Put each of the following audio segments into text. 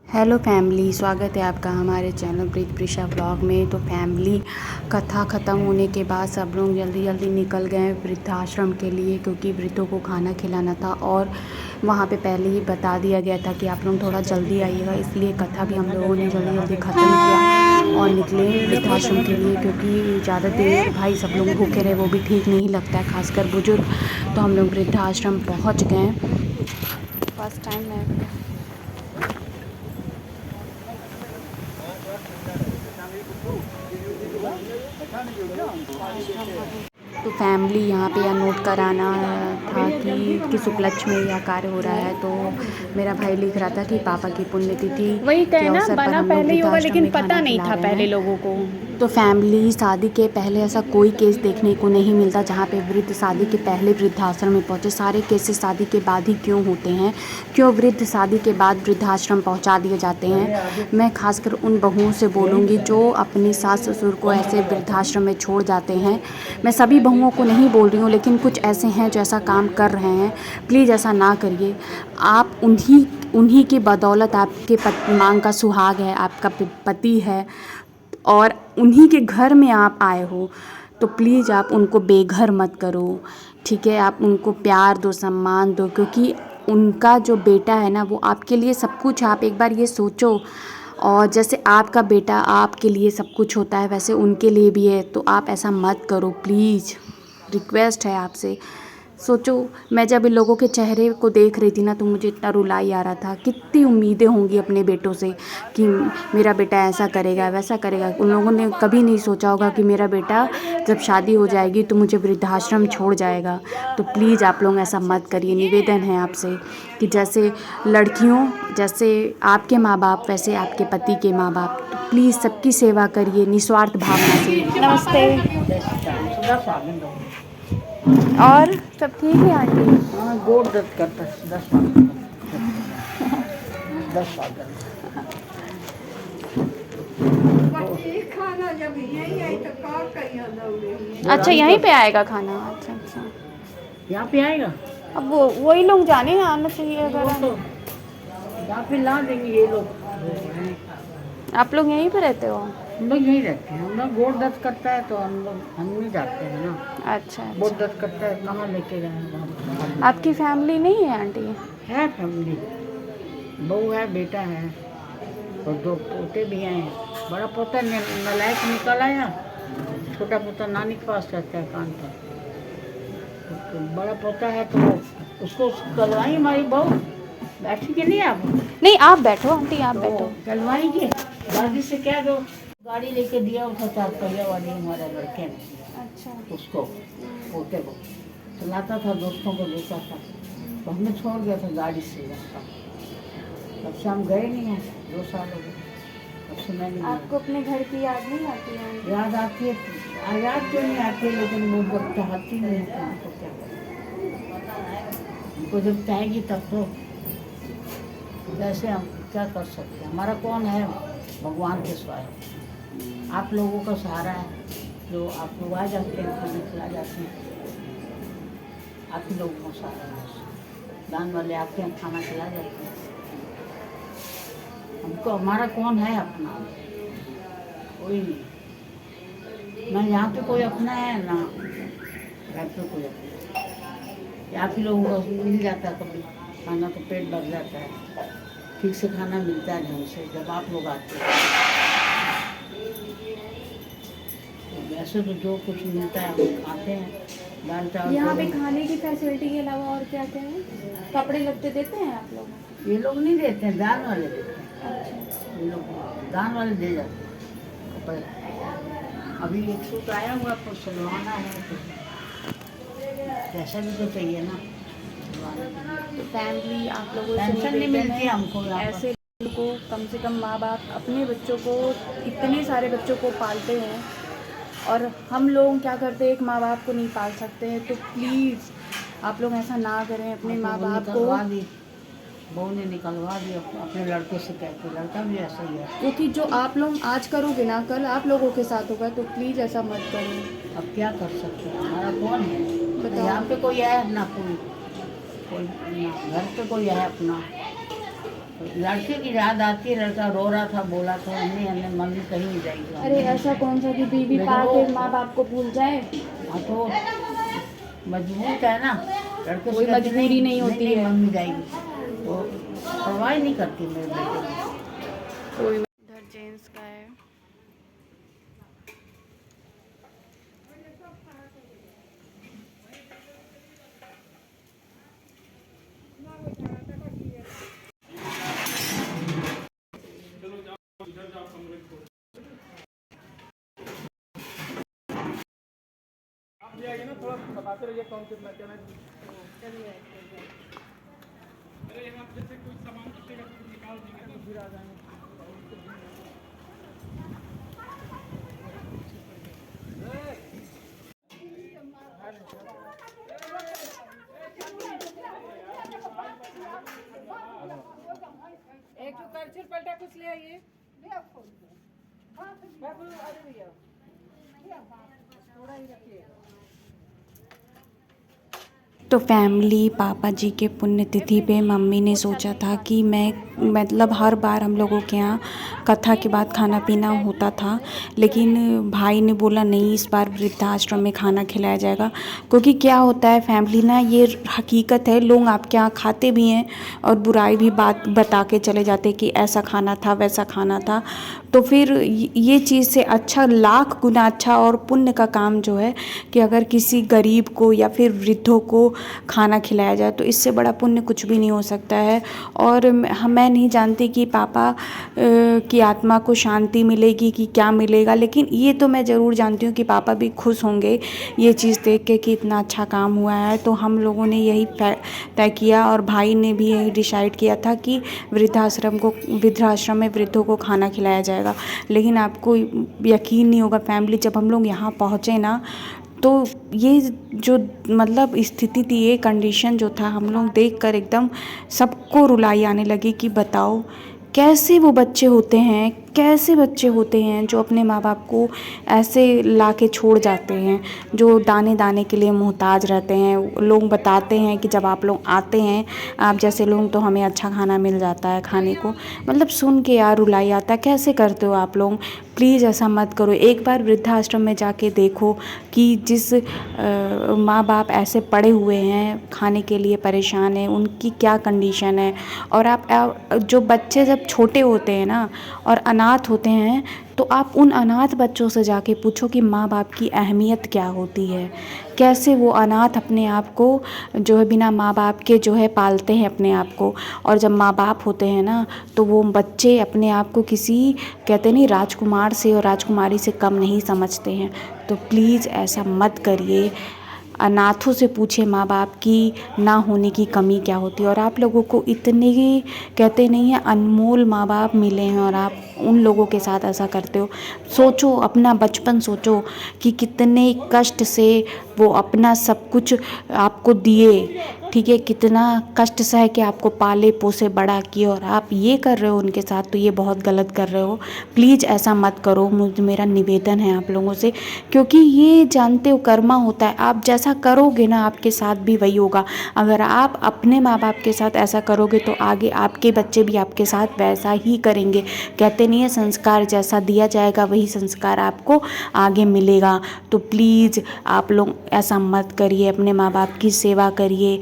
Hello family, स्वागत है आपका हमारे चैनल प्रीत प्रिशा ब्लॉग में। तो फैमिली, कथा ख़त्म होने के बाद सब लोग जल्दी जल्दी निकल गए वृद्धाश्रम के लिए, क्योंकि वृद्धों को खाना खिलाना था। और वहाँ पे पहले ही बता दिया गया था कि आप लोग थोड़ा जल्दी आइएगा, इसलिए कथा भी हम लोगों ने जल्दी जल्दी ख़त्म किया और निकले वृद्धाश्रम के लिए। क्योंकि ज़्यादा देर भाई सब लोग भूखे रहे, वो भी ठीक नहीं लगता है, खासकर बुजुर्ग। तो हम लोग वृद्धाश्रम पहुँच गए। फर्स्ट टाइम मैं तो फैमिली यहाँ पे यह नोट कराना था कि किस उपलक्ष्य में यह कार्य हो रहा है। तो मेरा भाई लिख रहा था कि पापा की पुण्यतिथि वही के कहना अवसर पर बना हम लोग पहले ही होगा, वृद्धाश्रम लेकिन में पता खाना नहीं खिला था रहे पहले हैं। लोगों को। तो फैमिली, शादी के पहले ऐसा कोई केस देखने को नहीं मिलता जहाँ पे वृद्ध शादी के पहले वृद्धाश्रम में पहुँचे। सारे केसेस शादी के बाद ही क्यों होते हैं? क्यों वृद्ध शादी के बाद वृद्धाश्रम पहुँचा दिए जाते हैं? मैं खासकर उन बहुओं से बोलूँगी जो अपने सास ससुर को ऐसे वृद्धाश्रम में छोड़ जाते हैं। मैं सभी बहुओं को नहीं बोल रही हूँ, लेकिन कुछ ऐसे हैं जो ऐसा काम कर रहे हैं। प्लीज़ ऐसा ना करिए। आप उन्हीं की बदौलत आपके मांग का सुहाग है, आपका पति है, और उन्हीं के घर में आप आए हो। तो प्लीज़ आप उनको बेघर मत करो, ठीक है? आप उनको प्यार दो, सम्मान दो, क्योंकि उनका जो बेटा है ना, वो आपके लिए सब कुछ है। आप एक बार ये सोचो। और जैसे आपका बेटा आपके लिए सब कुछ होता है, वैसे उनके लिए भी है। तो आप ऐसा मत करो प्लीज़, रिक्वेस्ट है आपसे। सोचो, मैं जब इन लोगों के चेहरे को देख रही थी ना, तो मुझे इतना रुलाई आ रहा था। कितनी उम्मीदें होंगी अपने बेटों से कि मेरा बेटा ऐसा करेगा, वैसा करेगा। उन लोगों ने कभी नहीं सोचा होगा कि मेरा बेटा जब शादी हो जाएगी तो मुझे वृद्धाश्रम छोड़ जाएगा। तो प्लीज़ आप लोग ऐसा मत करिए। निवेदन है आपसे कि जैसे लड़कियों, जैसे आपके माँ बाप, वैसे आपके पति के माँ बाप। तो प्लीज़ सबकी सेवा करिए निस्वार्थ भावना से। नमस्ते। और सब ठीक है आंटी? हाँ, गोड़ दर्द करता है 10 साल खाना जब यही आई तो का करिया दौड़े। अच्छा, यहीं पे आएगा खाना? अच्छा अच्छा, यहाँ पे आएगा। अब वो वही लोग जाने ना, आना चाहिए वो अगर। तो यहाँ पे ला देंगे ये लोग। आप लोग यहीं पे रहते हो? हम लोग यहीं रहते हैं। हम लोग गोड़ दर्द करता है तो हम नहीं जाते हैं ना। अच्छा गोड़ अच्छा। दर्द करता है, कहाँ लेके गए? आपकी फैमिली नहीं है आंटी? है फैमिली, बहू है, बेटा है और 2 पोते भी हैं। बड़ा पोता नालायक निकल आया, छोटा पोता नानी के पास रहता है कानपुर। तो बड़ा पोता है तो उसको कलवाई हमारी बहू। बैठेंगे नहीं आप? नहीं, आप बैठो आंटी, आप तो बैठो। कलवाएंगे। दादी से क्या दो, गाड़ी लेके दिया था 4 पहिया वाली हमारे लड़के ने अच्छा। उसको, पोते को चलाता था, दोस्तों को देता था। तो हमने छोड़ दिया था गाड़ी से रास्ता। तब से हम गए नहीं हैं, 2 साल हो गए। तब से मैं नहीं गया। आपको अपने घर की याद नहीं आती है आंटी? याद आती है, याद क्यों नहीं आती है, लेकिन वो जब चाहती नहीं है तो हमको क्या करें? हमको जब चाहेगी तब तो वैसे हम क्या कर सकते हैं? हमारा कौन है? भगवान के सिवाय आप लोगों का सहारा है, जो आप लोग आ जाते हैं, खाना खिला जाते हैं। आप ही लोगों का सहारा है, दान वाले आते हैं, खाना खिला जाते हैं। हमको हमारा कौन है अपना? कोई नहीं। ना यहाँ पे कोई अपना है, ना घर पे कोई अपना। आप ही लोगों को मिल जाता है कभी खाना तो पेट भर जाता है। ठीक से खाना मिलता है ढंग से जब आप लोग आते हैं। तो वैसे तो जो कुछ मिलता है हम खाते हैं, दाल चावल। यहाँ पे खाने की फैसिलिटी के अलावा और क्या क्या है? कपड़े लत्ते देते हैं आप लोग? ये लोग नहीं देते हैं, दान वाले देते हैं। ये लोग दान वाले दे जाते हैं कपड़े। अभी एक सूट आया हुआ तो सिलवाना है, तो पैसा भी तो चाहिए ना। तो फैमिली, आप लोगों से पेंशन नहीं निवेदन मिलती है, हमको यहाँ पर। ऐसे लोगों को कम से कम माँ बाप अपने बच्चों को, इतने सारे बच्चों को पालते हैं, और हम लोग क्या करते हैं, एक माँ बाप को नहीं पाल सकते हैं। तो प्लीज़ आप लोग ऐसा ना करें अपने माँ बाप को। बहू ने निकलवा दी अपने लड़के से कहते। लड़का भी ऐसा ही है। क्योंकि जो आप लोग आज करोगे ना, कल आप लोगों के साथ होगा। तो प्लीज़ ऐसा मत करो। अब क्या कर सकते हैं? हमारा कौन है? बताओ। यहाँ पे कोई है ना, कोई ना घर पे कोई है अपना। लड़के की याद आती है, लड़का रो रहा था, बोला तो हमने मम्मी कहीं नहीं जाएगी। अरे ऐसा कौन सा कि बीवी पा के माँ बाप को भूल जाए। हाँ तो मजबूत है ना, लड़के कोई से कहती मजबूरी नहीं होती नहीं, है। मम्मी जाएगी तो परवाह ही नहीं करती मेरे बेटे को। इधर जेंट्स का है। एक तो करछुल पलटा कुछ ले आइए। बाबू अरे भैया थोड़ा ही रखिए। तो फैमिली पापा जी के पुण्यतिथि पे मम्मी ने सोचा था कि मैं मतलब हर बार हम लोगों के यहाँ कथा के बाद खाना पीना होता था, लेकिन भाई ने बोला नहीं, इस बार वृद्धाश्रम में खाना खिलाया जाएगा। क्योंकि क्या होता है फैमिली ना, ये हकीकत है, लोग आपके यहाँ खाते भी हैं और बुराई भी बात बता के चले जाते कि ऐसा खाना था वैसा खाना था। तो फिर ये चीज़ से अच्छा, लाख गुना अच्छा और पुण्य का काम जो है कि अगर किसी गरीब को या फिर वृद्धों को खाना खिलाया जाए तो इससे बड़ा पुण्य कुछ भी नहीं हो सकता है। और मैं नहीं जानती कि पापा की आत्मा को शांति मिलेगी कि क्या मिलेगा, लेकिन ये तो मैं ज़रूर जानती हूँ कि पापा भी खुश होंगे ये चीज़ देख के कि इतना अच्छा काम हुआ है। तो हम लोगों ने यही तय किया और भाई ने भी यही डिसाइड किया था कि वृद्धाश्रम में वृद्धों को खाना खिलाया जाएगा। लेकिन आपको यकीन नहीं होगा फैमिली, जब हम लोग यहाँ पहुँचे ना, तो ये जो मतलब स्थिति थी, ये कंडीशन जो था, हम लोग देखकर एकदम सबको रुलाई आने लगी कि बताओ कैसे वो बच्चे होते हैं, कैसे बच्चे होते हैं जो अपने माँ बाप को ऐसे ला के छोड़ जाते हैं, जो दाने दाने के लिए मोहताज रहते हैं। लोग बताते हैं कि जब आप लोग आते हैं, आप जैसे लोग, तो हमें अच्छा खाना मिल जाता है खाने को। मतलब सुन के यार रुलाई आता है, कैसे करते हो आप लोग। प्लीज़ ऐसा मत करो। एक बार वृद्धाश्रम में जाके देखो कि जिस माँ बाप ऐसे पड़े हुए हैं, खाने के लिए परेशान हैं, उनकी क्या कंडीशन है। और आप जो बच्चे जब छोटे होते हैं ना और अनाथ होते हैं, तो आप उन अनाथ बच्चों से जाके पूछो कि माँ बाप की अहमियत क्या होती है, कैसे वो अनाथ अपने आप को जो है बिना माँ बाप के जो है पालते हैं अपने आप को। और जब माँ बाप होते हैं ना, तो वो बच्चे अपने आप को किसी, कहते नहीं, राजकुमार से और राजकुमारी से कम नहीं समझते हैं। तो प्लीज़ ऐसा मत करिए। अनाथों से पूछे माँ बाप की ना होने की कमी क्या होती है। और आप लोगों को इतने, कहते नहीं है, अनमोल माँ बाप मिले हैं और आप उन लोगों के साथ ऐसा करते हो। सोचो, अपना बचपन सोचो कि कितने कष्ट से वो अपना सब कुछ आपको दिए, ठीक है, कितना कष्ट सह के आपको पाले पोसे बड़ा किए, और आप ये कर रहे हो उनके साथ, तो ये बहुत गलत कर रहे हो। प्लीज़ ऐसा मत करो, मेरा निवेदन है आप लोगों से। क्योंकि ये जानते हो कर्मा होता है, आप जैसा करोगे ना आपके साथ भी वही होगा। अगर आप अपने माँ बाप के साथ ऐसा करोगे तो आगे आपके बच्चे भी आपके साथ वैसा ही करेंगे। कहते नहीं है, संस्कार जैसा दिया जाएगा वही संस्कार आपको आगे मिलेगा। तो प्लीज़ आप लोग ऐसा मत करिए, अपने माँ बाप की सेवा करिए।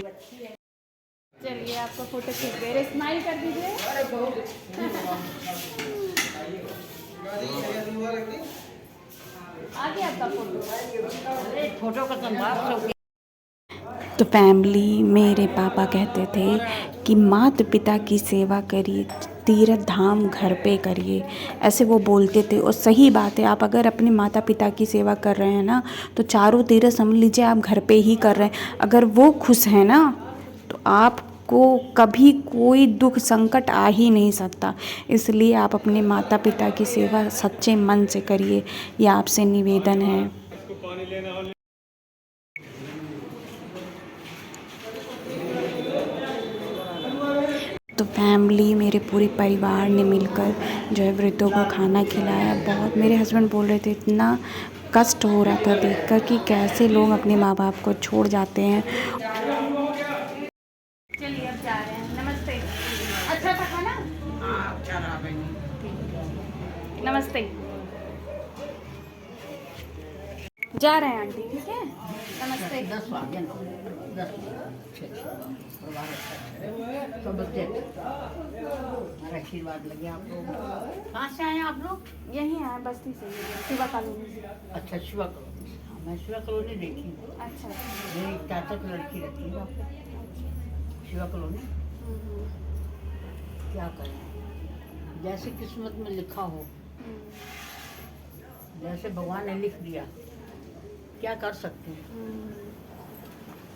चलिए आपका फोटो खींच दे, स्माइल कर दीजिए। आ गया आपका फोटो। फोटो का तो बात। तो फैमिली, मेरे पापा कहते थे कि माता पिता की सेवा करिए, तीर्थ धाम घर पे करिए, ऐसे वो बोलते थे। और सही बात है, आप अगर अपने माता पिता की सेवा कर रहे हैं ना, तो चारों तीर्थ समझ लीजिए आप घर पे ही कर रहे हैं। अगर वो खुश हैं ना, तो आपको कभी कोई दुख संकट आ ही नहीं सकता। इसलिए आप अपने माता पिता की सेवा सच्चे मन से करिए, यह आपसे निवेदन है। तो फैमिली, मेरे पूरे परिवार ने मिलकर जो है वृद्धों को खाना खिलाया। बहुत, मेरे हस्बैंड बोल रहे थे इतना कष्ट हो रहा था देखकर कि कैसे लोग अपने माँ बाप को छोड़ जाते हैं। चलिए अब जा रहे हैं। नमस्ते। अच्छा था खाना? नमस्ते। जा रहे हैं आंटी, ठीक है, नमस्ते। 10 वागे ना 10 अच्छे परिवार अच्छा सब बच्चे हमारा आशीर्वाद लगे आप लोग। कहाँ से आए आप लोग? यहीं आए बस्ती से, शिवा कॉलोनी से। अच्छा शिवा कॉलोनी। हाँ, मैं शिवा कॉलोनी देखी हूँ। अच्छा। मेरी चाचा की लड़की रहती है वहाँ पे, शिवा कॉलोनी। क्या करें, जैसे किस्मत में लिखा हो, जैसे भगवान ने लिख दिया, क्या कर सकते हैं।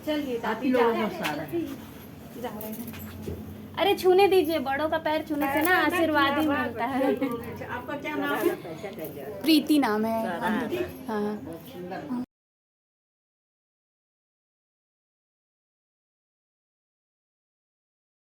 चलिए आप दादी ही जा लोगों रहे का सहारा है। हैं, जा रहे हैं। अरे छूने दीजिए, बड़ों का पैर छूने से ना आशीर्वाद ही मिलता है। आपका क्या नाम है? प्रीति नाम है। हाँ। बहुत सुंदर।